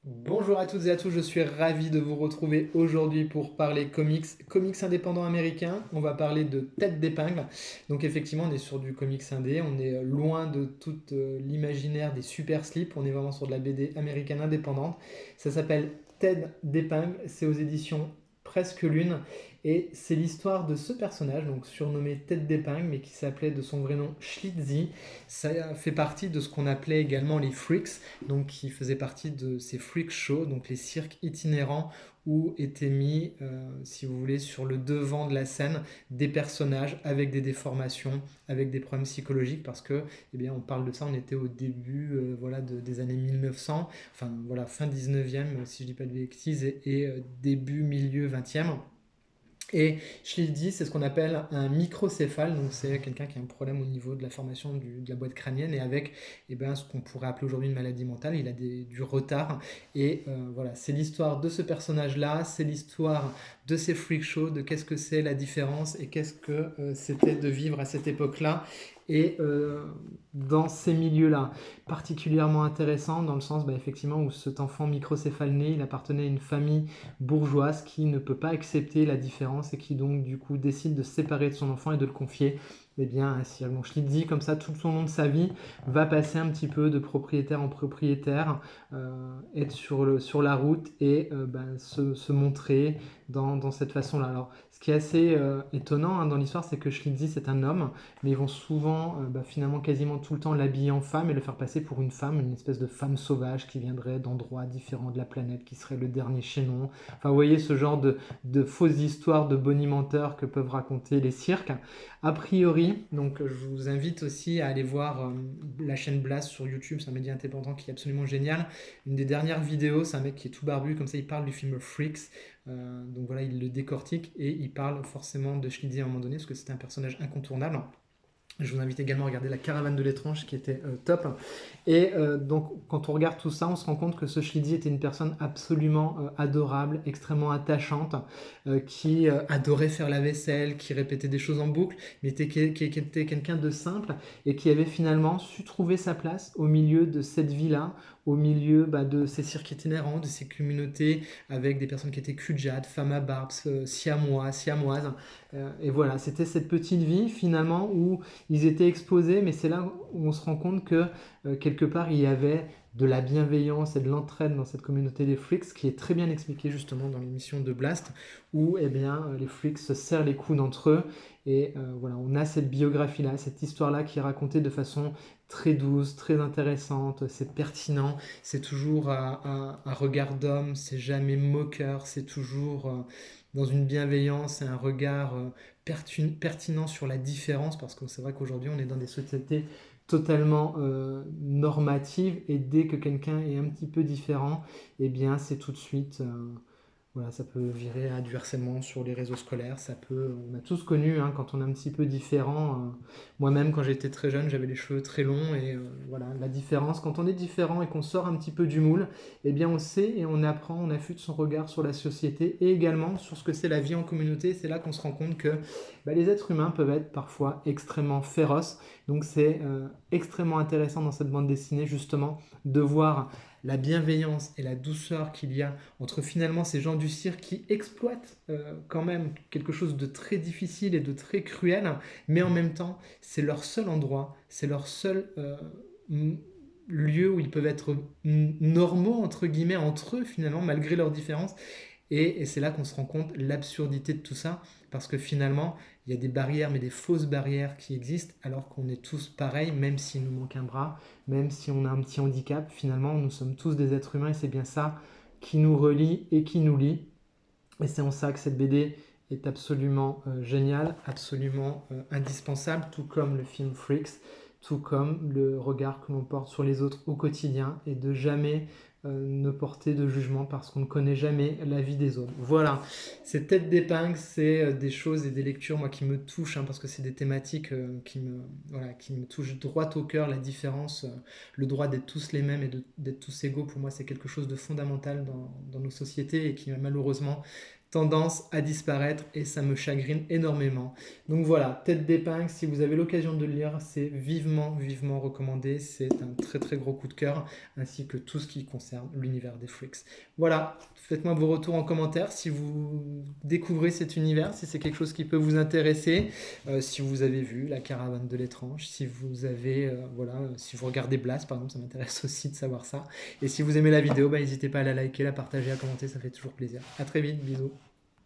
Bonjour à toutes et à tous, je suis ravi de vous retrouver aujourd'hui pour parler comics indépendants américains. On va parler de Tête d'épingle. Donc effectivement, on est sur du comics indé, on est loin de tout l'imaginaire des super slips, on est vraiment sur de la BD américaine indépendante. Ça s'appelle Tête d'épingle, c'est aux éditions Presque Lune et c'est l'histoire de ce personnage, donc surnommé Tête d'épingle, mais qui s'appelait de son vrai nom Schlitzie. Ça fait partie de ce qu'on appelait également les freaks, donc qui faisait partie de ces freak shows, donc les cirques itinérants où étaient mis, si vous voulez, sur le devant de la scène des personnages avec des déformations, avec des problèmes psychologiques, parce que, eh bien, on parle de ça, on était au début, voilà, des années 1900, enfin voilà, fin 19e, si je dis pas de bêtises, et début milieu 20e. Et Schildi, c'est ce qu'on appelle un microcéphale, donc c'est quelqu'un qui a un problème au niveau de la formation de la boîte crânienne et avec ce qu'on pourrait appeler aujourd'hui une maladie mentale, il a du retard. Et voilà, c'est l'histoire de ce personnage-là, c'est l'histoire de ces freak shows, de qu'est-ce que c'est la différence et qu'est-ce que c'était de vivre à cette époque-là. Et dans ces milieux-là, particulièrement intéressant dans le sens effectivement où cet enfant microcéphale né, il appartenait à une famille bourgeoise qui ne peut pas accepter la différence et qui donc du coup décide de se séparer de son enfant et de le confier à un cirque. Donc Schlitzie, comme ça, tout au long de sa vie, va passer un petit peu de propriétaire en propriétaire, être sur la route et se montrer dans cette façon-là. Alors, ce qui est assez étonnant dans l'histoire, c'est que Schlitzie, c'est un homme, mais ils vont souvent, finalement, quasiment tout le temps l'habiller en femme et le faire passer pour une femme, une espèce de femme sauvage qui viendrait d'endroits différents de la planète, qui serait le dernier chaînon. Enfin, vous voyez ce genre de fausses histoires de bonimenteurs que peuvent raconter les cirques. A priori, donc je vous invite aussi à aller voir la chaîne Blast sur YouTube, c'est un média indépendant qui est absolument génial. Une des dernières vidéos, c'est un mec qui est tout barbu, comme ça il parle du film Freaks. Donc voilà, il le décortique et il parle forcément de Schlitzie à un moment donné, parce que c'était un personnage incontournable. Je vous invite également à regarder La Caravane de l'étrange qui était top. Et donc quand on regarde tout ça, on se rend compte que ce Schlitzie était une personne absolument adorable, extrêmement attachante, qui adorait faire la vaisselle, qui répétait des choses en boucle, mais qui était quelqu'un de simple et qui avait finalement su trouver sa place au milieu de cette vie-là, au milieu de ces cirques itinérants, de ces communautés avec des personnes qui étaient cul-de-jatte, femmes à barbe, siamoises. Et voilà, c'était cette petite vie finalement où ils étaient exposés, mais c'est là où on se rend compte que quelque part il y avait de la bienveillance et de l'entraide dans cette communauté des freaks, qui est très bien expliqué justement dans l'émission de Blast, où les freaks se serrent les coudes entre eux. Et voilà, on a cette biographie-là, cette histoire-là qui est racontée de façon très douce, très intéressante, c'est pertinent, c'est toujours un regard d'homme, c'est jamais moqueur, c'est toujours dans une bienveillance et un regard pertinent sur la différence, parce que c'est vrai qu'aujourd'hui on est dans des sociétés totalement normatives et dès que quelqu'un est un petit peu différent, c'est tout de suite voilà, ça peut virer à du harcèlement sur les réseaux scolaires. On a tous connu quand on est un petit peu différent. Moi-même, quand j'étais très jeune, j'avais les cheveux très longs et voilà, la différence. Quand on est différent et qu'on sort un petit peu du moule, on sait et on apprend, on affûte son regard sur la société et également sur ce que c'est la vie en communauté. C'est là qu'on se rend compte que les êtres humains peuvent être parfois extrêmement féroces. Donc c'est extrêmement intéressant dans cette bande dessinée justement de voir la bienveillance et la douceur qu'il y a entre finalement ces gens du cirque qui exploitent quand même quelque chose de très difficile et de très cruel, mais en même temps, c'est leur seul endroit, c'est leur seul lieu où ils peuvent être normaux, entre guillemets, entre eux, finalement, malgré leurs différences. Et c'est là qu'on se rend compte l'absurdité de tout ça, parce que finalement, il y a des barrières, mais des fausses barrières qui existent, alors qu'on est tous pareils, même s'il nous manque un bras, même si on a un petit handicap, finalement, nous sommes tous des êtres humains, et c'est bien ça qui nous relie et qui nous lie. Et c'est en ça que cette BD est absolument géniale, absolument indispensable, tout comme le film Freaks, tout comme le regard que l'on porte sur les autres au quotidien et de jamais ne porter de jugement parce qu'on ne connaît jamais la vie des autres. Voilà, ces têtes d'épingle, c'est des choses et des lectures moi qui me touchent parce que c'est des thématiques qui me touchent droit au cœur. La différence, le droit d'être tous les mêmes et d'être tous égaux, pour moi c'est quelque chose de fondamental dans nos sociétés et qui malheureusement tendance à disparaître et ça me chagrine énormément. Donc voilà, Tête d'épingle, si vous avez l'occasion de le lire, c'est vivement, vivement recommandé. C'est un très très gros coup de cœur, ainsi que tout ce qui concerne l'univers des Freaks. Voilà, faites-moi vos retours en commentaire si vous découvrez cet univers, si c'est quelque chose qui peut vous intéresser, si vous avez vu La Caravane de l'étrange, si vous avez, voilà, si vous regardez Blast par exemple, ça m'intéresse aussi de savoir ça. Et si vous aimez la vidéo, bah, n'hésitez pas à la liker, la partager, à commenter, ça fait toujours plaisir. À très vite, bisous.